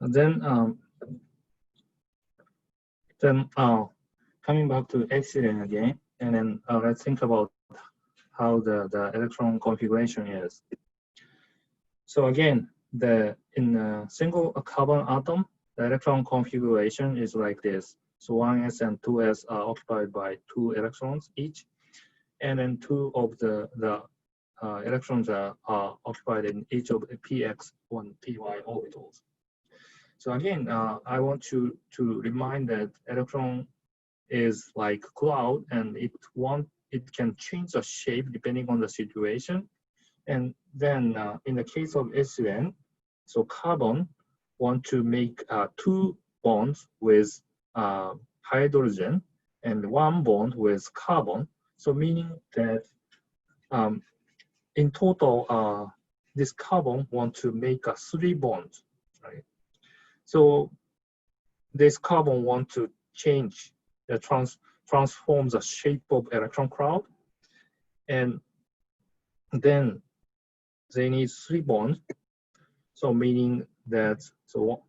Then coming back to ethylene again, and then let's think about how the electron configuration is. So again, in a single carbon atom, the electron configuration is like this. So 1s and 2s are occupied by 2 electrons each, and then 2 of the electrons are occupied in each of the px and py orbitals. So again, I want you to remind that electron is like cloud, and it can change the shape depending on the situation. And then in the case of ethylene, so carbon want to make 2 bonds with hydrogen and 1 bond with carbon. So meaning that in total, this carbon want to make 3 bonds, right? So this carbon want to change the transform the shape of electron cloud, and then they need 3 bonds. So meaning that so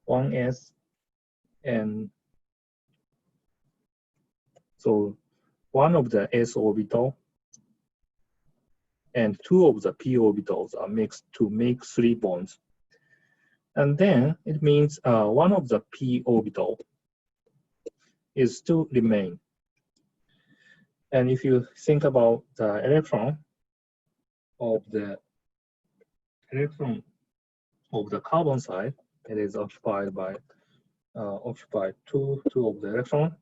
1s and so 1 of the s orbital and 2 of the p orbitals are mixed to make 3 bonds. And then it means 1 of the p orbital is still remain. And if you think about the electron of the carbon side, it is occupied by 2 of the electron,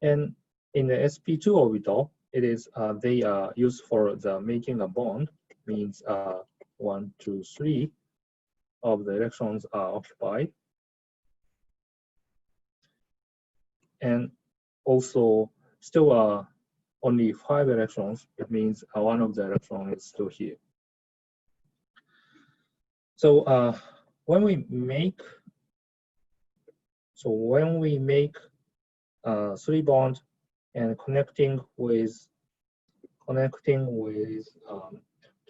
and in the sp2 orbital, it is they are used for the making a bond. Means 1, 2, 3 of the electrons are occupied, and also still only 5 electrons. It means 1 of the electron is still here. So when we make 3 bonds and connecting with 2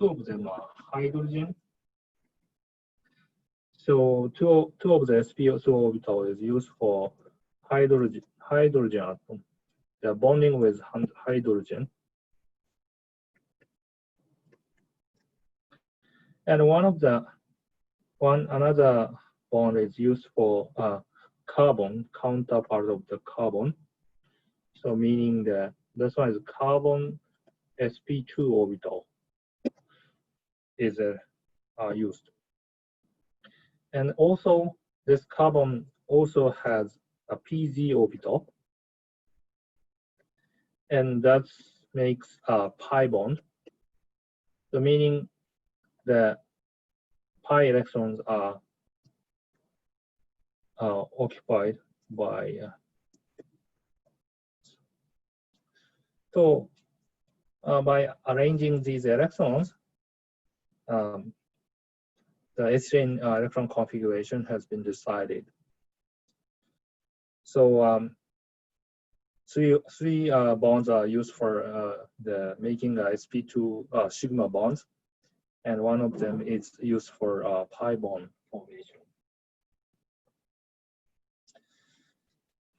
of them are hydrogen. So two of the sp2 orbital is used for hydrogen atom. They are bonding with hydrogen. And another bond is used for carbon, counterpart of the carbon. So meaning that this one is carbon sp2 orbital is used. And also this carbon also has a pz orbital, and that makes a pi bond. So meaning the pi electrons are occupied by so by arranging these electrons, the ethylene electron configuration has been decided. So three bonds are used for the making sp2 sigma bonds, and 1 of them is used for pi bond formation.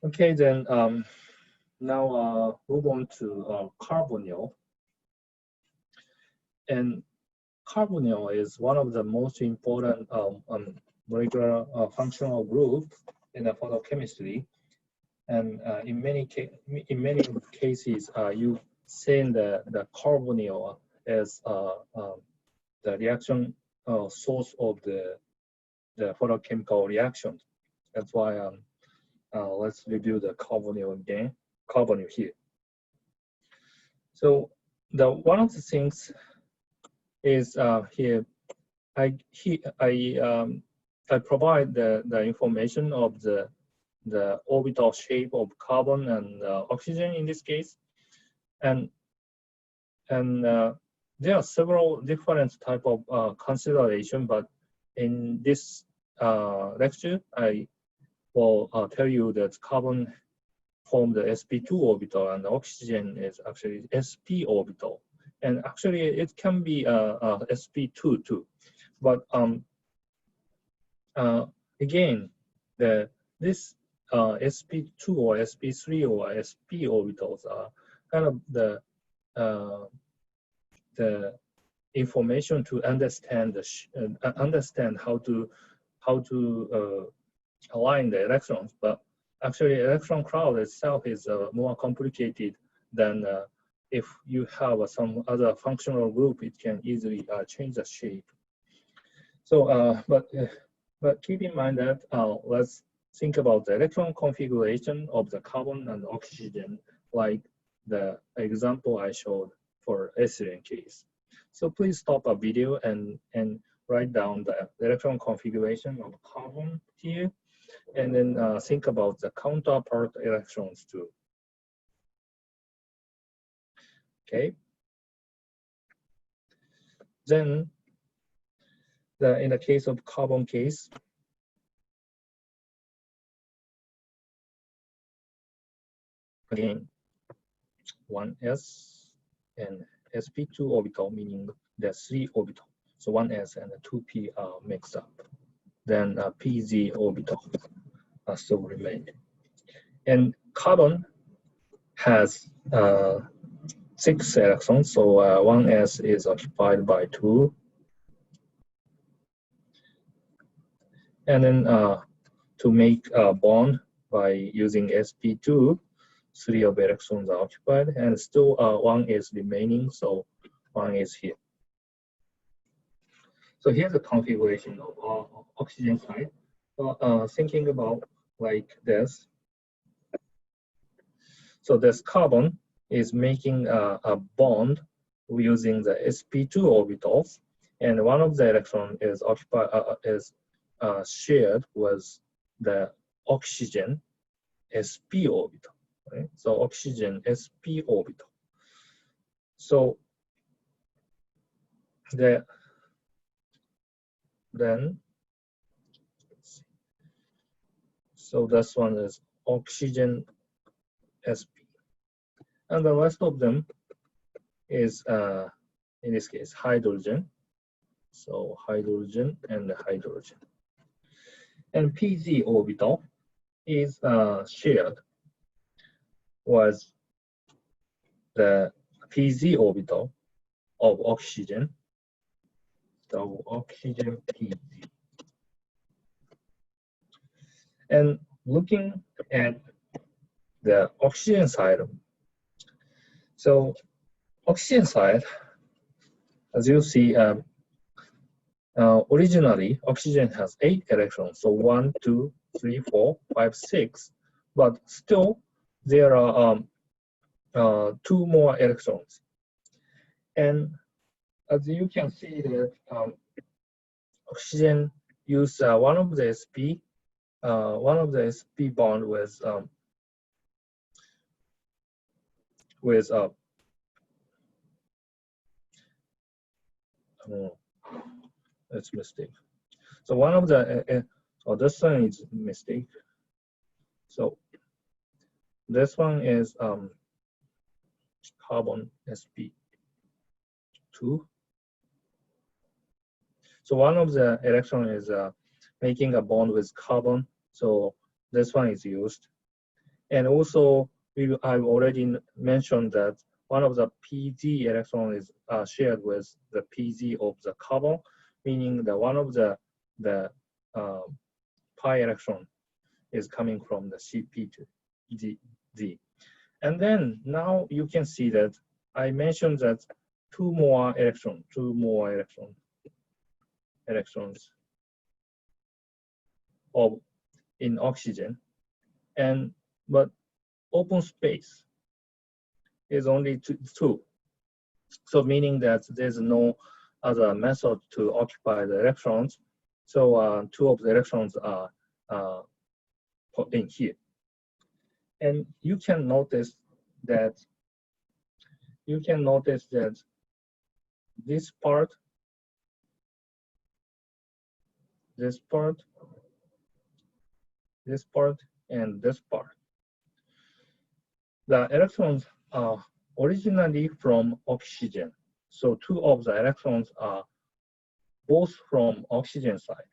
Okay, then now move on to carbonyl. And carbonyl is one of the most important molecular functional group in the photochemistry. And in many cases, you seen the carbonyl as the reaction source of the photochemical reactions. That's why let's review the carbonyl again. Carbonyl here. So one of the things is here. I provide the information of the orbital shape of carbon and oxygen in this case, and there are several different type of consideration, but in this lecture I will tell you that carbon form the sp2 orbital and the oxygen is actually sp orbital. And actually it can be sp2 too. But again, this sp2 or sp3 or sp orbitals are kind of the information to understand understand how to align the electrons. But actually, electron cloud itself is more complicated than if you have some other functional group. It can easily change the shape. So, but keep in mind that let's think about the electron configuration of the carbon and oxygen, like the example I showed for ethylene case. So please stop a video and write down the electron configuration of carbon here, and then think about the counterpart electrons too. Okay. Then, in the case of carbon case, again, 1s and sp2 orbital, meaning the 3 orbital. So 1s and 2p are mixed up. Then pz orbital still remain. And carbon has 6 electrons, so 1s is occupied by 2. And then to make a bond by using sp2, 3 of electrons are occupied, and still 1 is remaining, so 1 is here. So here's the configuration of oxygen side. So, thinking about like this. So this carbon is making a bond using the sp2 orbitals, and one of the electron is occupied shared with the oxygen sp orbital. Right? So oxygen sp orbital. So then so this one is oxygen sp, and the rest of them is in this case hydrogen. So hydrogen and hydrogen. And pz orbital is shared with the pz orbital of oxygen. So oxygen pz. And looking at the oxygen side, so oxygen side, as you see, originally oxygen has 8 electrons, so 1, 2, 3, 4, 5, 6, but still there are 2 more electrons. And as you can see that oxygen use one of the sp bond with it's mistake. So one of the this one is mistake. So this one is carbon sp2. So one of the electron is making a bond with carbon. So this one is used. And also, I've already mentioned that one of the pz electron is shared with the pz of the carbon, meaning that one of the pi electron is coming from the cp to z. And then now you can see that I mentioned that 2 more electrons in oxygen, but open space is only 2. So meaning that there's no other method to occupy the electrons. So 2 of the electrons are put in here. And you can notice that this part this part and this part. The electrons are originally from oxygen. So two of the electrons are both from oxygen side.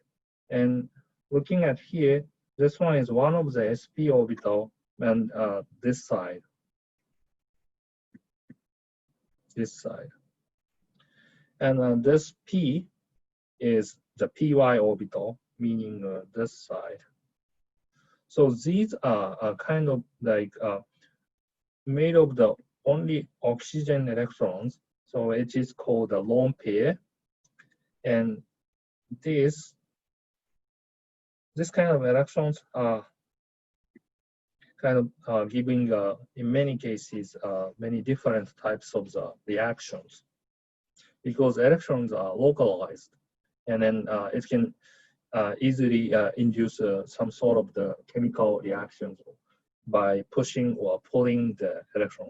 And looking at here, this one is one of the sp orbital, and this side. And this p is the py orbital, meaning this side. So these are kind of like made of the only oxygen electrons. So it is called a lone pair. And this kind of electrons are kind of giving, in many cases, many different types of the reactions, because electrons are localized, and then it can easily induce some sort of the chemical reactions by pushing or pulling the electron